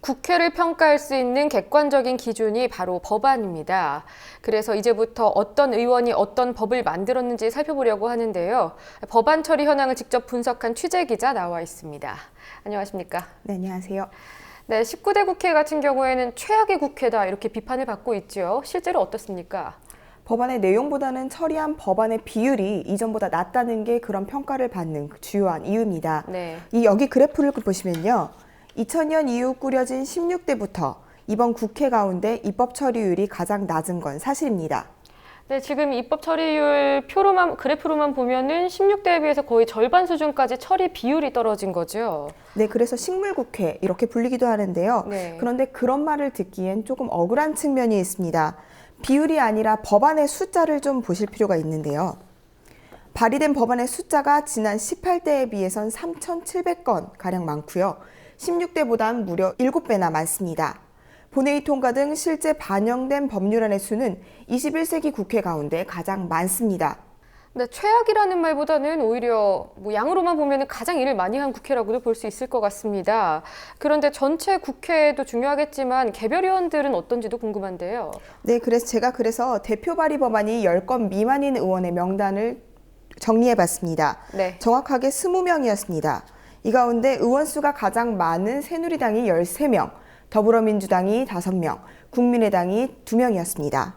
국회를 평가할 수 있는 객관적인 기준이 바로 법안입니다. 그래서 이제부터 어떤 의원이 어떤 법을 만들었는지 살펴보려고 하는데요. 법안 처리 현황을 직접 분석한 취재 기자 나와 있습니다. 안녕하십니까? 네, 안녕하세요. 네, 19대 국회 같은 경우에는 최악의 국회다 이렇게 비판을 받고 있죠. 실제로 어떻습니까? 법안의 내용보다는 처리한 법안의 비율이 이전보다 낮다는 게 그런 평가를 받는 주요한 이유입니다. 네. 여기 그래프를 보시면요. 2000년 이후 꾸려진 16대부터 이번 국회 가운데 입법 처리율이 가장 낮은 건 사실입니다. 네, 지금 입법 처리율 그래프로만 보면은 16대에 비해서 거의 절반 수준까지 처리 비율이 떨어진 거죠. 네, 그래서 식물국회 이렇게 불리기도 하는데요. 네. 그런데 그런 말을 듣기엔 조금 억울한 측면이 있습니다. 비율이 아니라 법안의 숫자를 좀 보실 필요가 있는데요. 발의된 법안의 숫자가 지난 18대에 비해선 3,700건 가량 많고요. 16대보단 무려 7배나 많습니다. 본회의 통과 등 실제 반영된 법률안의 수는 21세기 국회 가운데 가장 많습니다. 네, 최악이라는 말보다는 오히려 양으로만 보면 가장 일을 많이 한 국회라고도 볼 수 있을 것 같습니다. 그런데 전체 국회도 중요하겠지만 개별 의원들은 어떤지도 궁금한데요. 네, 그래서 대표 발의 법안이 10건 미만인 의원의 명단을 정리해봤습니다. 네. 정확하게 20명이었습니다. 이 가운데 의원 수가 가장 많은 새누리당이 13명, 더불어민주당이 5명, 국민의당이 2명이었습니다.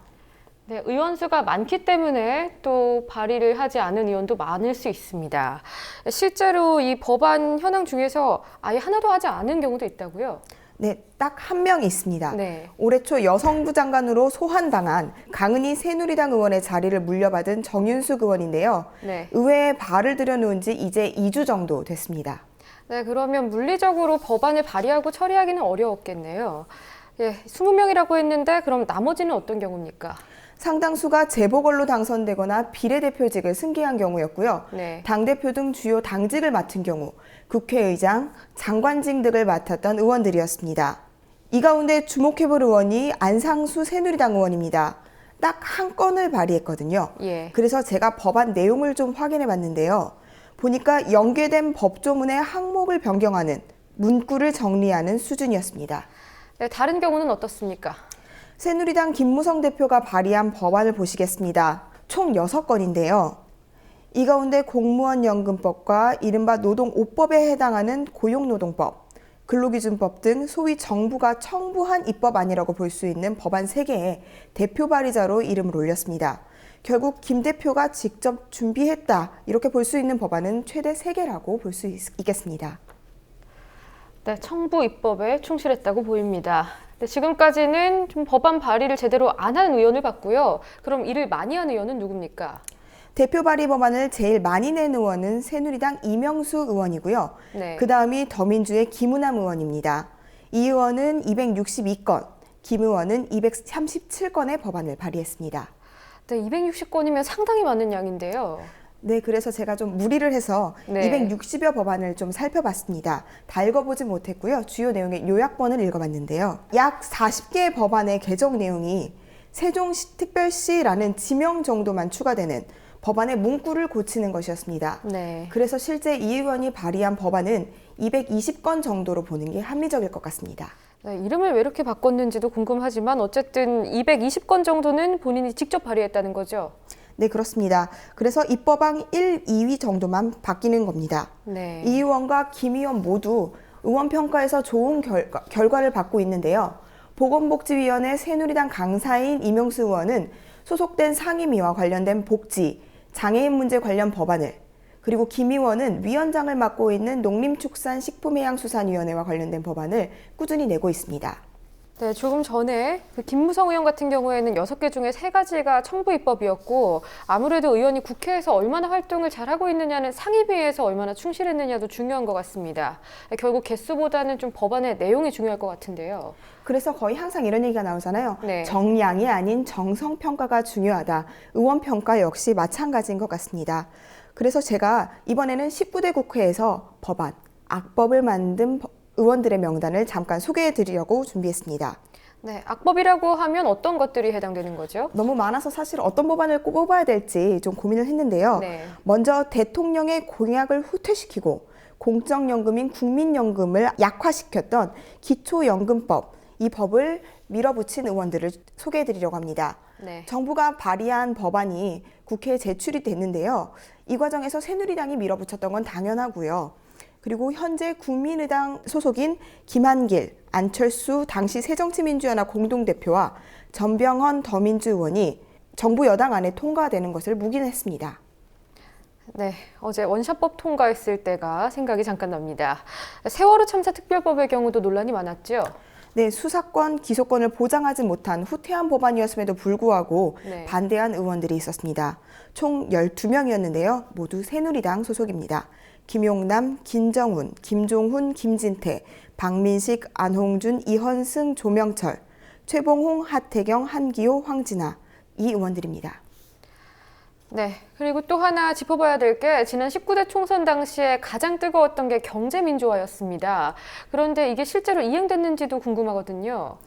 네, 의원 수가 많기 때문에 또 발의를 하지 않은 의원도 많을 수 있습니다. 실제로 이 법안 현황 중에서 아예 하나도 하지 않은 경우도 있다고요? 네, 딱 한 명 있습니다. 네. 올해 초 여성부 장관으로 소환당한 강은희 새누리당 의원의 자리를 물려받은 정윤숙 의원인데요. 네. 의회에 발을 들여놓은 지 이제 2주 정도 됐습니다. 네, 그러면 물리적으로 법안을 발의하고 처리하기는 어려웠겠네요. 예, 20명이라고 했는데 그럼 나머지는 어떤 경우입니까? 상당수가 재보궐로 당선되거나 비례대표직을 승계한 경우였고요. 네. 당대표 등 주요 당직을 맡은 경우, 국회의장, 장관직 등을 맡았던 의원들이었습니다. 이 가운데 주목해볼 의원이 안상수 새누리당 의원입니다. 딱 한 건을 발의했거든요. 예. 그래서 제가 법안 내용을 좀 확인해 봤는데요. 보니까 연계된 법조문의 항목을 변경하는 문구를 정리하는 수준이었습니다. 네, 다른 경우는 어떻습니까? 새누리당 김무성 대표가 발의한 법안을 보시겠습니다. 총 6건인데요. 이 가운데 공무원연금법과 이른바 노동오법에 해당하는 고용노동법, 근로기준법 등 소위 정부가 청부한 입법안이라고 볼 수 있는 법안 3개에 대표 발의자로 이름을 올렸습니다. 결국 김 대표가 직접 준비했다 이렇게 볼 수 있는 법안은 최대 3개라고 볼 수 있겠습니다. 네, 청부 입법에 충실했다고 보입니다. 네, 지금까지는 좀 법안 발의를 제대로 안 한 의원을 봤고요. 그럼 일을 많이 한 의원은 누굽니까? 대표 발의 법안을 제일 많이 낸 의원은 새누리당 이명수 의원이고요. 네. 그 다음이 더민주의 김은남 의원입니다. 이 의원은 262건, 김 의원은 237건의 법안을 발의했습니다. 네, 260건이면 상당히 많은 양인데요. 네, 그래서 제가 좀 무리를 해서 네. 260여 법안을 좀 살펴봤습니다. 다 읽어보지 못했고요. 주요 내용의 요약본을 읽어봤는데요. 약 40개의 법안의 개정 내용이 세종특별시라는 지명 정도만 추가되는 법안의 문구를 고치는 것이었습니다. 네. 그래서 실제 이 의원이 발의한 법안은 220건 정도로 보는 게 합리적일 것 같습니다. 네, 이름을 왜 이렇게 바꿨는지도 궁금하지만 어쨌든 220건 정도는 본인이 직접 발의했다는 거죠? 네, 그렇습니다. 그래서 입법안 1, 2위 정도만 바뀌는 겁니다. 네. 이 의원과 김 의원 모두 의원 평가에서 좋은 결과를 받고 있는데요. 보건복지위원회 새누리당 강사인 이명수 의원은 소속된 상임위와 관련된 복지, 장애인 문제 관련 법안을, 그리고 김 의원은 위원장을 맡고 있는 농림축산식품해양수산위원회와 관련된 법안을 꾸준히 내고 있습니다. 네, 조금 전에 김무성 의원 같은 경우에는 6개 중에 3가지가 청부 입법이었고 아무래도 의원이 국회에서 얼마나 활동을 잘하고 있느냐는 상임위에서 얼마나 충실했느냐도 중요한 것 같습니다. 결국 개수보다는 좀 법안의 내용이 중요할 것 같은데요. 그래서 거의 항상 이런 얘기가 나오잖아요. 네. 정량이 아닌 정성평가가 중요하다. 의원평가 역시 마찬가지인 것 같습니다. 그래서 제가 이번에는 19대 국회에서 법안, 악법을 만든 의원들의 명단을 잠깐 소개해 드리려고 준비했습니다. 네, 악법이라고 하면 어떤 것들이 해당되는 거죠? 너무 많아서 사실 어떤 법안을 뽑아야 될지 좀 고민을 했는데요. 네. 먼저 대통령의 공약을 후퇴시키고 공적연금인 국민연금을 약화시켰던 기초연금법, 이 법을 밀어붙인 의원들을 소개해드리려고 합니다. 네. 정부가 발의한 법안이 국회에 제출이 됐는데요. 이 과정에서 새누리당이 밀어붙였던 건 당연하고요. 그리고 현재 국민의당 소속인 김한길, 안철수 당시 새정치민주연합 공동대표와 전병헌 더민주 의원이 정부 여당 안에 통과되는 것을 묵인했습니다. 네, 어제 원샷법 통과했을 때가 생각이 잠깐 납니다. 세월호 참사 특별법의 경우도 논란이 많았죠? 네, 수사권, 기소권을 보장하지 못한 후퇴한 법안이었음에도 불구하고 네. 반대한 의원들이 있었습니다. 총 12명이었는데요. 모두 새누리당 소속입니다. 김용남, 김정훈, 김종훈, 김진태, 박민식, 안홍준, 이헌승, 조명철, 최봉홍, 하태경, 한기호, 황진아, 이 의원들입니다. 네, 그리고 또 하나 짚어봐야 될 게 지난 19대 총선 당시에 가장 뜨거웠던 게 경제민주화였습니다. 그런데 이게 실제로 이행됐는지도 궁금하거든요.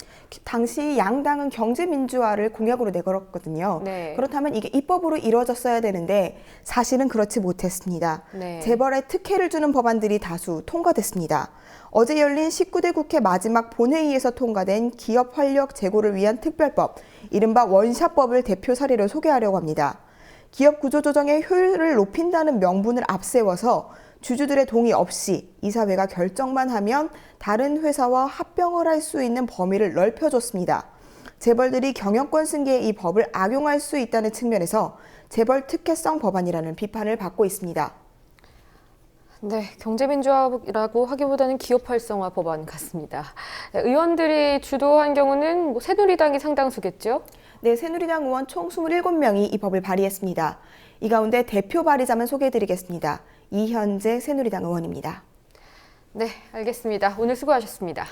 당시 양당은 경제민주화를 공약으로 내걸었거든요. 네. 그렇다면 이게 입법으로 이루어졌어야 되는데 사실은 그렇지 못했습니다. 네. 재벌에 특혜를 주는 법안들이 다수 통과됐습니다. 어제 열린 19대 국회 마지막 본회의에서 통과된 기업 활력 제고를 위한 특별법, 이른바 원샷법을 대표 사례로 소개하려고 합니다. 기업 구조 조정의 효율을 높인다는 명분을 앞세워서 주주들의 동의 없이 이사회가 결정만 하면 다른 회사와 합병을 할 수 있는 범위를 넓혀줬습니다. 재벌들이 경영권 승계에 이 법을 악용할 수 있다는 측면에서 재벌 특혜성 법안이라는 비판을 받고 있습니다. 네, 경제민주화라고 하기보다는 기업 활성화 법안 같습니다. 네, 의원들이 주도한 경우는 새누리당이 상당수겠죠? 네, 새누리당 의원 총 27명이 이 법을 발의했습니다. 이 가운데 대표 발의자만 소개해드리겠습니다. 이현재 새누리당 의원입니다. 네, 알겠습니다. 오늘 수고하셨습니다.